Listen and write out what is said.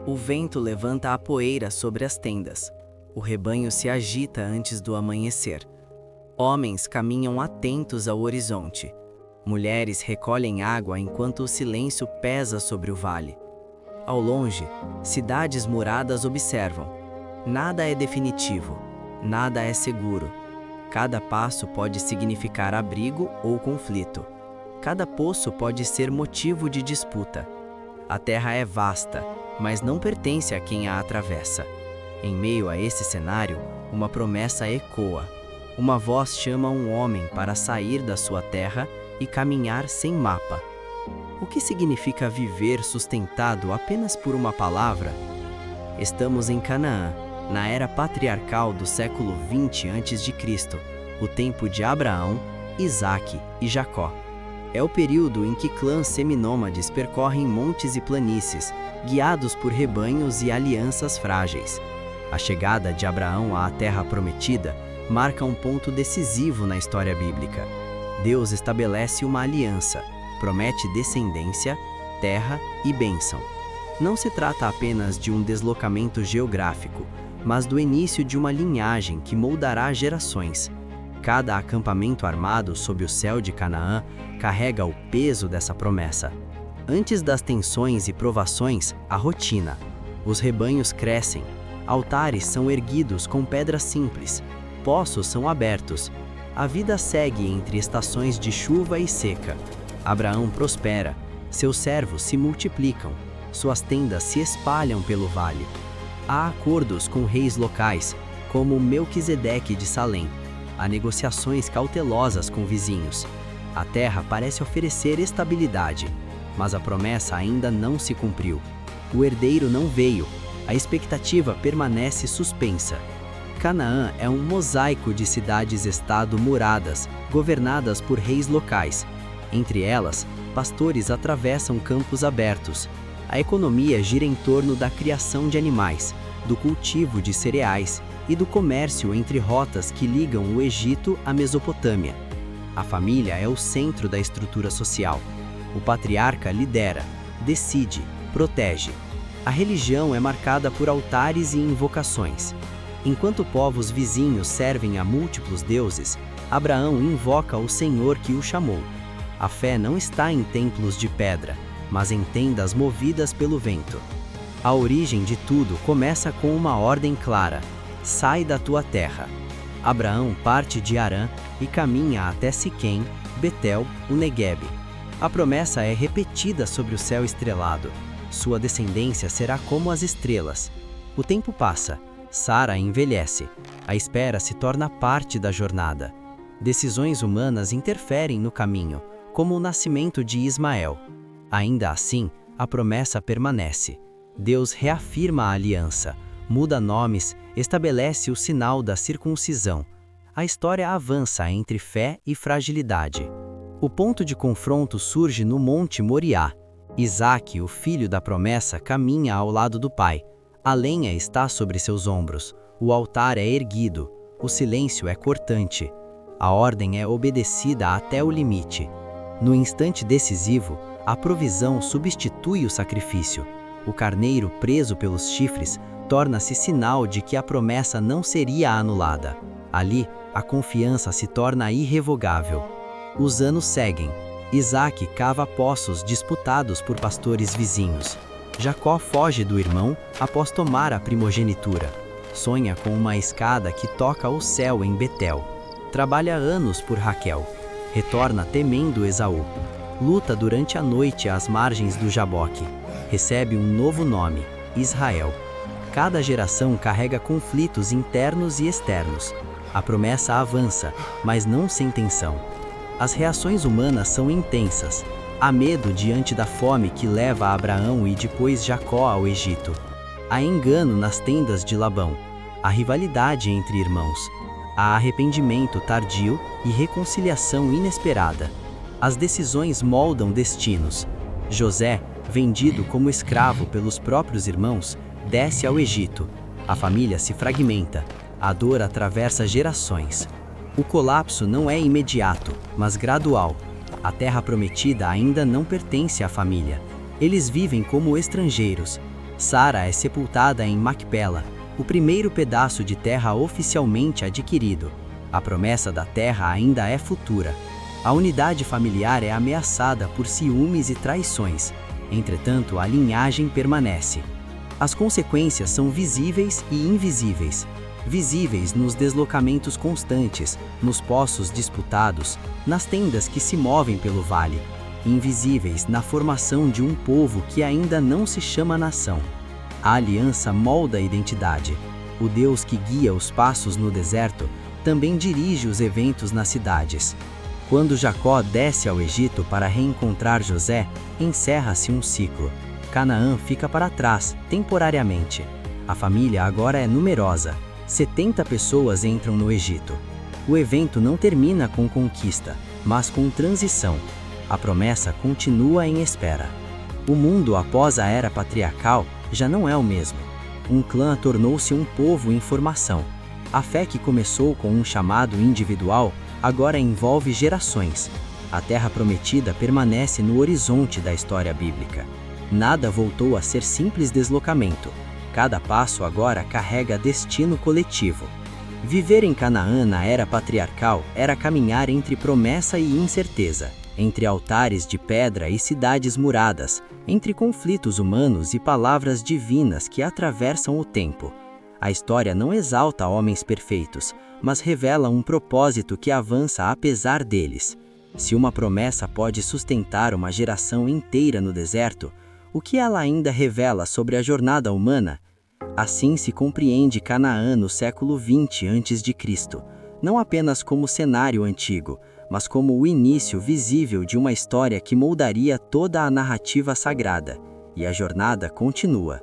O vento levanta a poeira sobre as tendas. O rebanho se agita antes do amanhecer. Homens caminham atentos ao horizonte. Mulheres recolhem água enquanto o silêncio pesa sobre o vale. Ao longe, cidades muradas observam. Nada é definitivo, nada é seguro. Cada passo pode significar abrigo ou conflito. Cada poço pode ser motivo de disputa. A terra é vasta, mas não pertence a quem a atravessa. Em meio a esse cenário, uma promessa ecoa. Uma voz chama um homem para sair da sua terra e caminhar sem mapa. O que significa viver sustentado apenas por uma palavra? Estamos em Canaã, na era patriarcal do século 20 a.C., o tempo de Abraão, Isaque e Jacó. É o período em que clãs seminômades percorrem montes e planícies, guiados por rebanhos e alianças frágeis. A chegada de Abraão à Terra Prometida marca um ponto decisivo na história bíblica. Deus estabelece uma aliança, promete descendência, terra e bênção. Não se trata apenas de um deslocamento geográfico, mas do início de uma linhagem que moldará gerações. Cada acampamento armado sob o céu de Canaã carrega o peso dessa promessa. Antes das tensões e provações, a rotina. Os rebanhos crescem, altares são erguidos com pedras simples, poços são abertos. A vida segue entre estações de chuva e seca. Abraão prospera, seus servos se multiplicam, suas tendas se espalham pelo vale. Há acordos com reis locais, como Melquisedeque de Salém. Há negociações cautelosas com vizinhos. A terra parece oferecer estabilidade, mas a promessa ainda não se cumpriu. O herdeiro não veio, a expectativa permanece suspensa. Canaã é um mosaico de cidades-estado muradas, governadas por reis locais. Entre elas, pastores atravessam campos abertos. A economia gira em torno da criação de animais, do cultivo de cereais e do comércio entre rotas que ligam o Egito à Mesopotâmia. A família é o centro da estrutura social. O patriarca lidera, decide, protege. A religião é marcada por altares e invocações. Enquanto povos vizinhos servem a múltiplos deuses, Abraão invoca o Senhor que o chamou. A fé não está em templos de pedra, mas em tendas movidas pelo vento. A origem de tudo começa com uma ordem clara: sai da tua terra. Abraão parte de Harã e caminha até Siquém, Betel, o Neguebe. A promessa é repetida sobre o céu estrelado. Sua descendência será como as estrelas. O tempo passa. Sara envelhece. A espera se torna parte da jornada. Decisões humanas interferem no caminho, como o nascimento de Ismael. Ainda assim, a promessa permanece. Deus reafirma a aliança, muda nomes, estabelece o sinal da circuncisão. A história avança entre fé e fragilidade. O ponto de confronto surge no Monte Moriá. Isaque, o filho da promessa, caminha ao lado do pai. A lenha está sobre seus ombros, o altar é erguido, o silêncio é cortante. A ordem é obedecida até o limite. No instante decisivo, a provisão substitui o sacrifício. O carneiro preso pelos chifres torna-se sinal de que a promessa não seria anulada. Ali, a confiança se torna irrevogável. Os anos seguem. Isaque cava poços disputados por pastores vizinhos. Jacó foge do irmão após tomar a primogenitura. Sonha com uma escada que toca o céu em Betel. Trabalha anos por Raquel. Retorna temendo Esaú. Luta durante a noite às margens do Jaboque. Recebe um novo nome, Israel. Cada geração carrega conflitos internos e externos. A promessa avança, mas não sem tensão. As reações humanas são intensas. Há medo diante da fome que leva Abraão e depois Jacó ao Egito. Há engano nas tendas de Labão. Há rivalidade entre irmãos. Há arrependimento tardio e reconciliação inesperada. As decisões moldam destinos. José, vendido como escravo pelos próprios irmãos, desce ao Egito. A família se fragmenta. A dor atravessa gerações. O colapso não é imediato, mas gradual. A terra prometida ainda não pertence à família. Eles vivem como estrangeiros. Sara é sepultada em Macpela, o primeiro pedaço de terra oficialmente adquirido. A promessa da terra ainda é futura. A unidade familiar é ameaçada por ciúmes e traições. Entretanto, a linhagem permanece. As consequências são visíveis e invisíveis. Visíveis nos deslocamentos constantes, nos poços disputados, nas tendas que se movem pelo vale. Invisíveis na formação de um povo que ainda não se chama nação. A aliança molda a identidade. O Deus que guia os passos no deserto também dirige os eventos nas cidades. Quando Jacó desce ao Egito para reencontrar José, encerra-se um ciclo. Canaã fica para trás, temporariamente. A família agora é numerosa. 70 pessoas entram no Egito. O evento não termina com conquista, mas com transição. A promessa continua em espera. O mundo após a era patriarcal já não é o mesmo. Um clã tornou-se um povo em formação. A fé que começou com um chamado individual agora envolve gerações. A terra prometida permanece no horizonte da história bíblica. Nada voltou a ser simples deslocamento. Cada passo agora carrega destino coletivo. Viver em Canaã na era patriarcal era caminhar entre promessa e incerteza, entre altares de pedra e cidades muradas, entre conflitos humanos e palavras divinas que atravessam o tempo. A história não exalta homens perfeitos, mas revela um propósito que avança apesar deles. Se uma promessa pode sustentar uma geração inteira no deserto, o que ela ainda revela sobre a jornada humana? Assim se compreende Canaã no século 20 a.C., não apenas como cenário antigo, mas como o início visível de uma história que moldaria toda a narrativa sagrada. E a jornada continua.